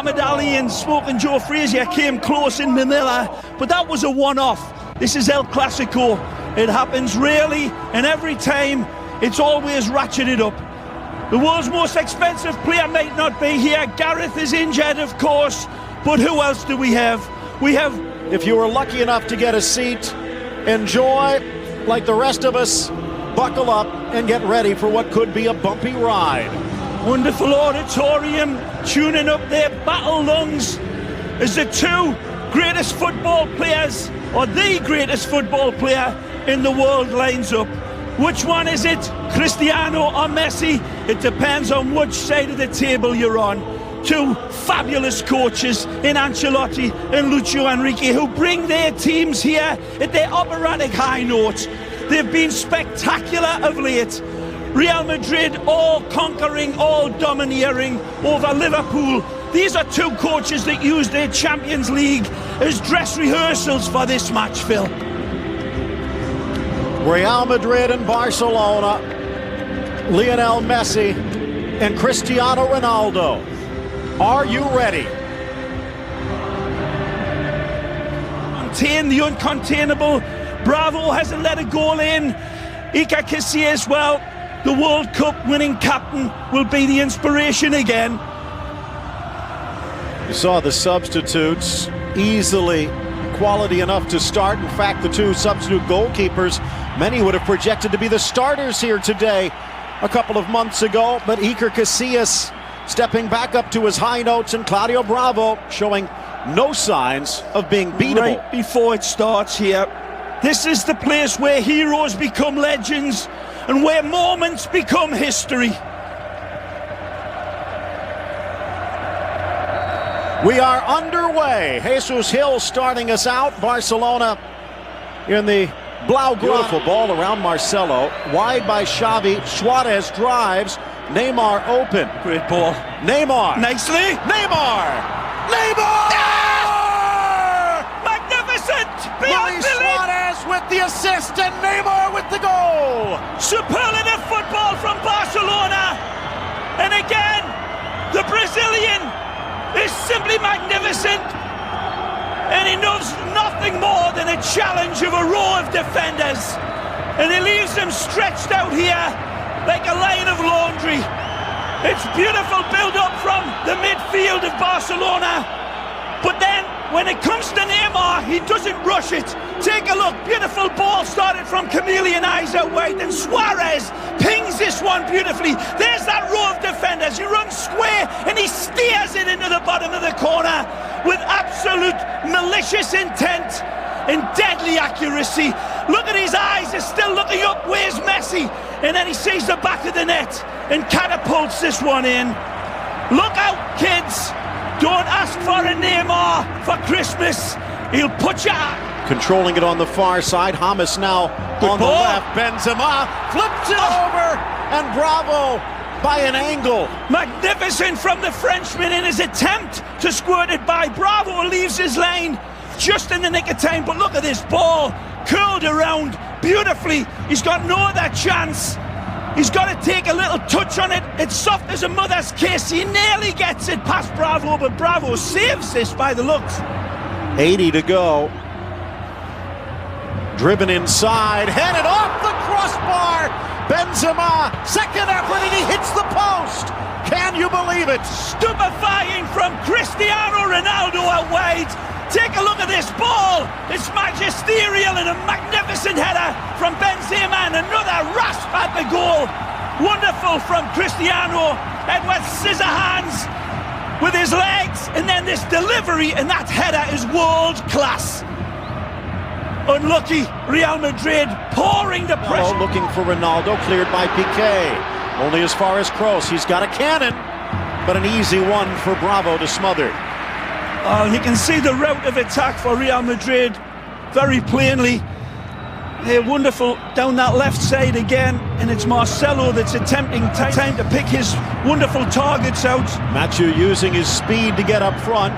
Muhammad Ali and Smoking Joe Frazier came close in Manila, but that was a one-off. This is El Clasico. It happens rarely, and every time it's always ratcheted up. The world's most expensive player might not be here. Gareth is injured, of course, but who else do we have? We have... If you were lucky enough to get a seat, enjoy. Like the rest of us, buckle up and get ready for what could be a bumpy ride. Wonderful auditorium, tuning up their battle lungs as the two greatest football players, or the greatest football player in the world, lines up. Which one is it? Cristiano or Messi? It depends on which side of the table you're on. Two fabulous coaches in Ancelotti and Lucio Enrique, who bring their teams here at their operatic high notes. They've been spectacular of late. Real Madrid all conquering, all domineering over Liverpool. These are two coaches that use their Champions League as dress rehearsals for this match, Phil. Real Madrid and Barcelona, Lionel Messi and Cristiano Ronaldo. Are you ready? Contain the uncontainable. Bravo hasn't let a goal in. Iker Casillas, well, the World Cup winning captain, will be the inspiration again. You saw the substitutes, easily quality enough to start. In fact, the two substitute goalkeepers, many would have projected to be the starters here today a couple of months ago, but Iker Casillas stepping back up to his high notes, and Claudio Bravo showing no signs of being beatable. Right before it starts here, this is the place where heroes become legends and where moments become history. We are underway. Jesus Hill starting us out. Barcelona in the Blaugrana. Beautiful ball around Marcelo. Wide by Xavi. Suarez drives. Neymar open. Great ball. Neymar. Nicely. Neymar. Neymar! Ah! Magnificent! Luis Suarez with the assist and Neymar with the goal. Superlative football from Barcelona. And again, the Brazilian is simply magnificent, and he knows nothing more than a challenge of a row of defenders, and he leaves them stretched out here like a line of laundry. It's beautiful build-up from the midfield of Barcelona, but then when it comes to Neymar, he doesn't rush it. Take a look, beautiful ball started from Chameleon eyes out wide, and Suarez pings this one beautifully. There's that row of defenders. He runs square and he steers it into the bottom of the corner with absolute malicious intent and deadly accuracy. Look at his eyes, he's still looking up. Where's Messi? And then he sees the back of the net and catapults this one in. Look out, kids. Don't ask for a Neymar for Christmas. He'll put you out. Controlling it on the far side. Hamas now on the left. Benzema flips it over, and Bravo by an angle. Magnificent from the Frenchman in his attempt to squirt it by. Bravo leaves his lane just in the nick of time, but look at this ball curled around beautifully. He's got no other chance. He's got to take a little touch on it. It's soft as a mother's kiss. He nearly gets it past Bravo, but Bravo saves this by the looks. 80 to go. Driven inside, headed off the crossbar. Benzema, second effort, and he hits the post. Can you believe it? Stupefying from Cristiano Ronaldo out wide. Take a look at this ball. It's magisterial and a magnificent header from Benzema, and another rasp at the goal. Wonderful from Cristiano. Edward Scissorhands with his legs, and then this delivery, and that header is world class. Unlucky Real Madrid pouring the pressure. Looking for Ronaldo, cleared by Piqué. Only as far as Kroos. He's got a cannon, but an easy one for Bravo to smother. You can see the route of attack for Real Madrid very plainly. They're wonderful down that left side again, and it's Marcelo that's attempting time to pick his wonderful targets out. Mathieu using his speed to get up front.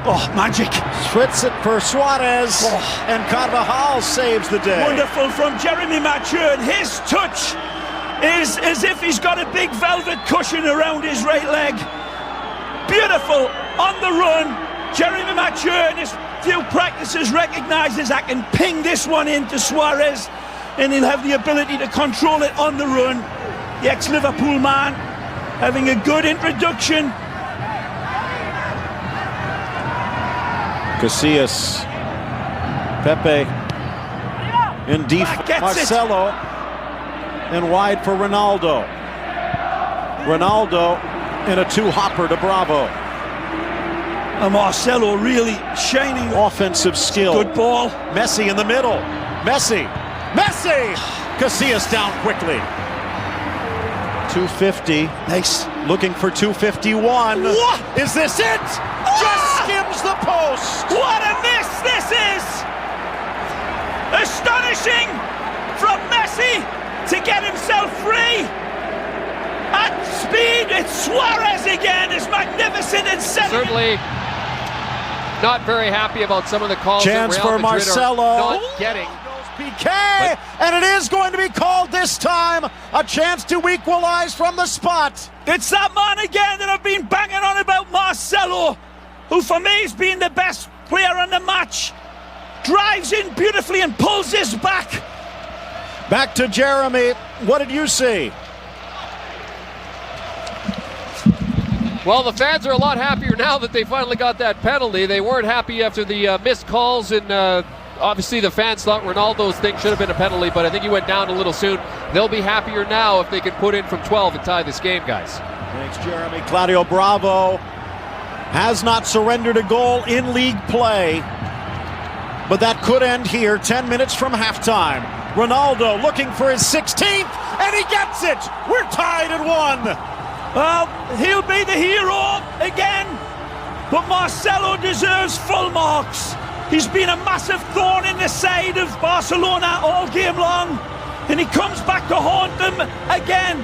Oh, magic. Fritz it for Suarez, and Carvajal saves the day. Wonderful from Jeremy Mathieu, and his touch is as if he's got a big velvet cushion around his right leg. Beautiful on the run. Jeremy Mature in his few practices recognises I can ping this one into Suarez, and he'll have the ability to control it on the run. The ex-Liverpool man having a good introduction. Casillas, Pepe in deep, Marcelo, and wide for Ronaldo. Ronaldo in a two-hopper to Bravo. And Marcelo really shining. Offensive skill. Good ball. Messi in the middle. Messi! Casillas down quickly. 250. Nice. Looking for 251. What? Is this it? Just skims the post. What a miss this is! Astonishing from Messi to get himself free. At speed, it's Suarez again. It's magnificent and certainly not very happy about some of the calls. Chance for Marcelo. Not getting. PK, and it is going to be called this time. A chance to equalize from the spot. It's that man again that I've been banging on about, Marcelo, who for me has been the best player in the match. Drives in beautifully and pulls this back. Back to Jeremy. What did you see? Well, the fans are a lot happier now that they finally got that penalty. They weren't happy after the missed calls, and obviously the fans thought Ronaldo's thing should have been a penalty, but I think he went down a little soon. They'll be happier now if they can put in from 12 and tie this game, guys. Thanks, Jeremy. Claudio Bravo has not surrendered a goal in league play, but that could end here 10 minutes from halftime. Ronaldo looking for his 16th, and he gets it! We're tied at 1. Well, he'll be the hero again, but Marcelo deserves full marks. He's been a massive thorn in the side of Barcelona all game long, and he comes back to haunt them again.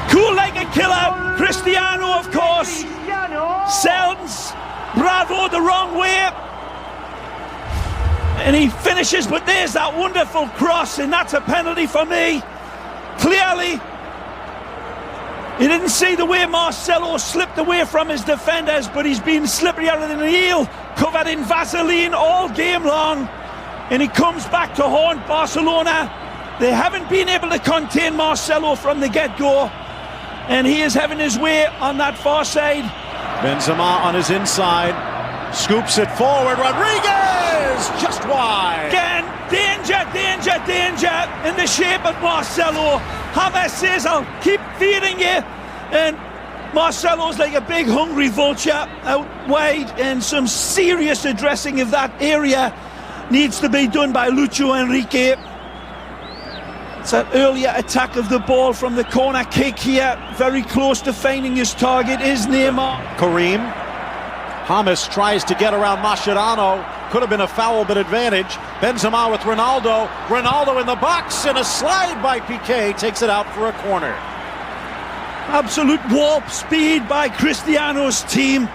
Cool like a killer. Cristiano, of course, sends Bravo the wrong way, and he finishes, but there's that wonderful cross, and that's a penalty for me. Clearly, he didn't see the way Marcelo slipped away from his defenders, but he's been slipperier than an eel, covered in Vaseline all game long, and he comes back to haunt Barcelona. They haven't been able to contain Marcelo from the get-go, and he is having his way on that far side. Benzema on his inside, scoops it forward. Rodriguez just wide. Again, danger in the shape of Marcelo. James says, I'll keep feeding you, and Marcelo's like a big hungry vulture out wide, and some serious addressing of that area needs to be done by Lucho Enrique. It's that earlier attack of the ball from the corner kick here, very close to finding his target is Neymar. Karim. James tries to get around Mascherano. Could have been a foul, but advantage. Benzema with Ronaldo. Ronaldo in the box, and a slide by Piqué takes it out for a corner. Absolute warp speed by Cristiano's team,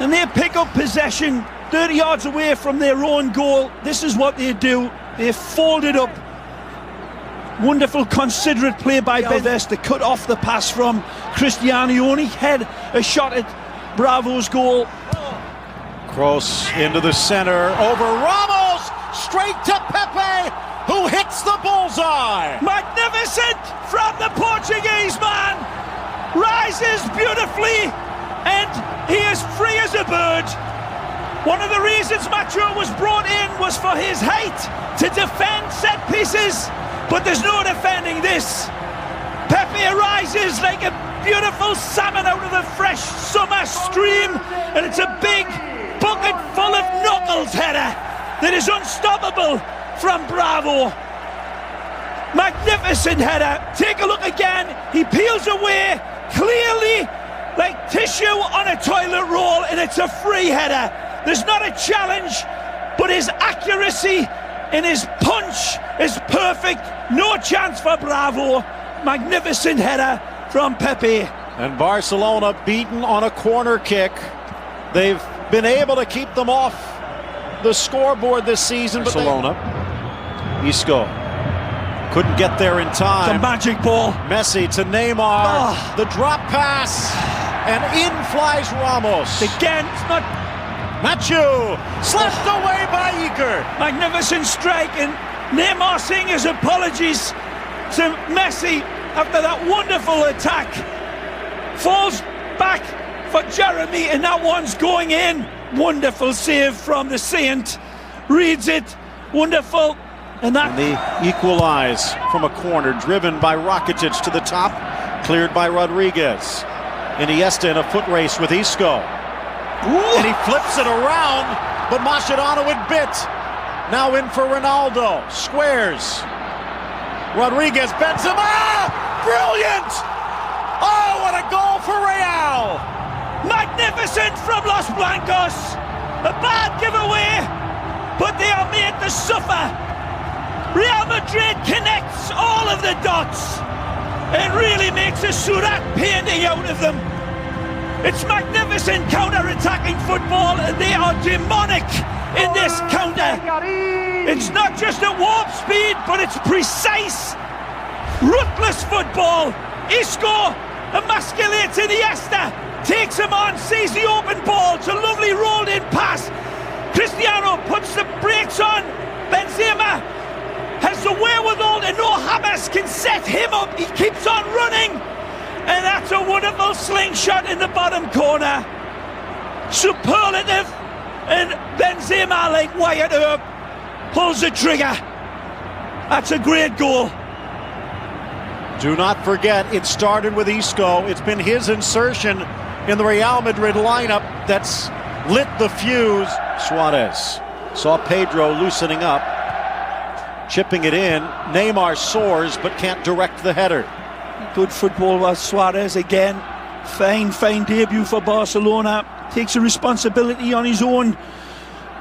and they pick up possession 30 yards away from their own goal. This is what they do. They fold it up. Wonderful considerate play by Alves to cut off the pass from Cristiano. He only had a shot at Bravo's goal. Kroos into the center, over Ramos, straight to Pepe, who hits the bullseye. Magnificent from the Portuguese man. Rises beautifully, and he is free as a bird. One of the reasons Macho was brought in was for his height to defend set pieces, but there's no defending this. Pepe rises like a beautiful salmon out of a fresh summer stream, and it's a big bucket full of knuckles header that is unstoppable from Bravo. Magnificent header. Take a look again. He peels away clearly like tissue on a toilet roll, and it's a free header. There's not a challenge, but his accuracy and his punch is perfect. No chance for Bravo. Magnificent header from Pepe. And Barcelona beaten on a corner kick. They've been able to keep them off the scoreboard this season. Barcelona. Isco. Couldn't get there in time. The magic ball. Messi to Neymar. The drop pass. And in flies Ramos. Again, it's not... Machu slapped away by Iker. Magnificent strike, and Neymar saying his apologies to Messi after that wonderful attack. Falls back for Jeremy, and that one's going in. Wonderful save from the Saint. Reads it. Wonderful. And they equalize from a corner, driven by Rakitic to the top, cleared by Rodriguez. Iniesta in a foot race with Isco. Ooh. And he flips it around, but Mascherano with bit. Now in for Ronaldo. Squares. Rodriguez, Benzema! Brilliant! Oh, what a goal for Real! Magnificent from Los Blancos. A bad giveaway, but they are made to suffer. Real Madrid connects all of the dots and really makes a Surat painting out of them. It's magnificent counter-attacking football, and they are demonic in this counter. It's not just at warp speed, but it's precise, ruthless football. Isco emasculates Iniesta, takes him on, sees the open ball, it's a lovely rolled-in pass. Cristiano puts the brakes on. Benzema has the wherewithal, and no Hamas can set him up. He keeps on running. And that's a wonderful slingshot in the bottom corner. Superlative. And Benzema, like Wyatt Earp, pulls the trigger. That's a great goal. Do not forget, it started with Isco. It's been his insertion in the Real Madrid lineup that's lit the fuse. Suarez saw Pedro loosening up, chipping it in. Neymar soars but can't direct the header. Good football was Suarez again. Fine debut for Barcelona. Takes a responsibility on his own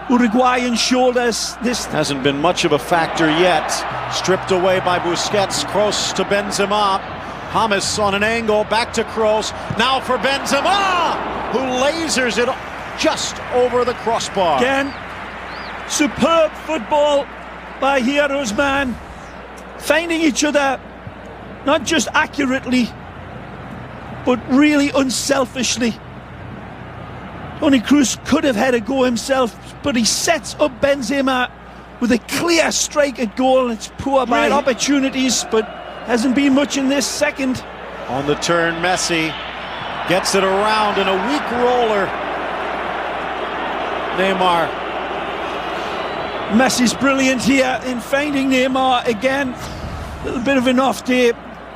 Uruguayan shoulders. This hasn't been much of a factor yet. Stripped away by Busquets. Kroos to Benzema. James on an angle, back to Kroos. Now for Benzema, who lasers it just over the crossbar. Again, superb football by Heroes man. Finding each other, not just accurately, but really unselfishly. Toni Kroos could have had a go himself, but he sets up Benzema with a clear strike at goal. It's poor by opportunities, but hasn't been much in this second. On the turn, Messi gets it around in a weak roller. Neymar. Messi's brilliant here in finding Neymar again. A little bit of an off day.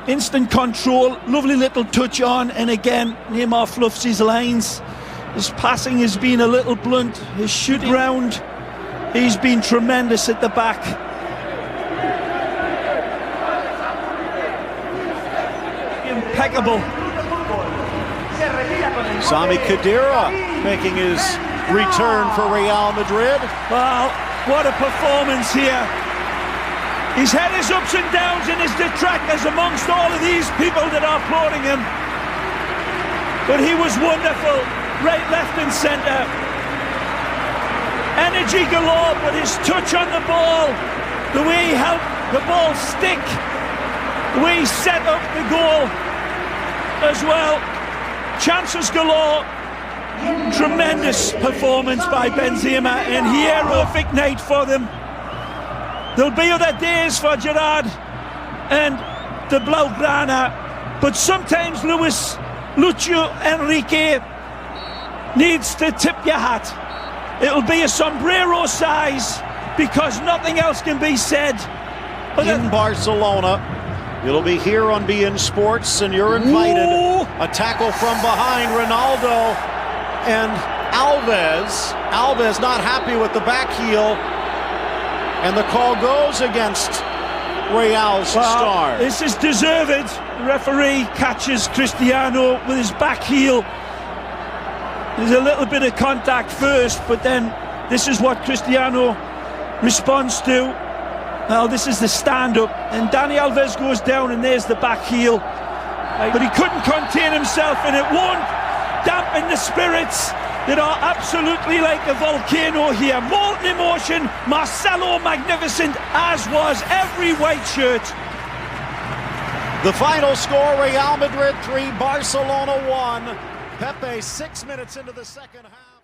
Instant control, lovely little touch on, and again Neymar fluffs his lines. His passing has been a little blunt. His shooting round, he's been tremendous at the back. Impeccable. Sami Khedira making his return for Real Madrid. Wow, what a performance here. He's had his ups and downs and his detractors amongst all of these people that are applauding him. But he was wonderful, right, left and centre. Energy galore, but his touch on the ball, the way he helped the ball stick, the way he set up the goal as well. Chances galore. Tremendous performance by Benzema, and here, perfect night for them. There'll be other days for Gerard and the Blaugrana, but sometimes Lucio Enrique needs to tip your hat. It'll be a sombrero size, because nothing else can be said. In Barcelona, it'll be here on beIN Sports, and you're invited. Ooh. A tackle from behind Ronaldo and Alves. Alves not happy with the back heel. And the call goes against Real's star. This is deserved. The referee catches Cristiano with his back heel. There's a little bit of contact first, but then this is what Cristiano responds to. Well, this is the stand-up, and Dani Alves goes down, and there's the back heel. But he couldn't contain himself, and it won't dampen the spirits that are absolutely like a volcano here. Molten emotion. Marcelo magnificent, as was every white shirt. The final score, Real Madrid 3, Barcelona 1. Pepe 6 minutes into the second half.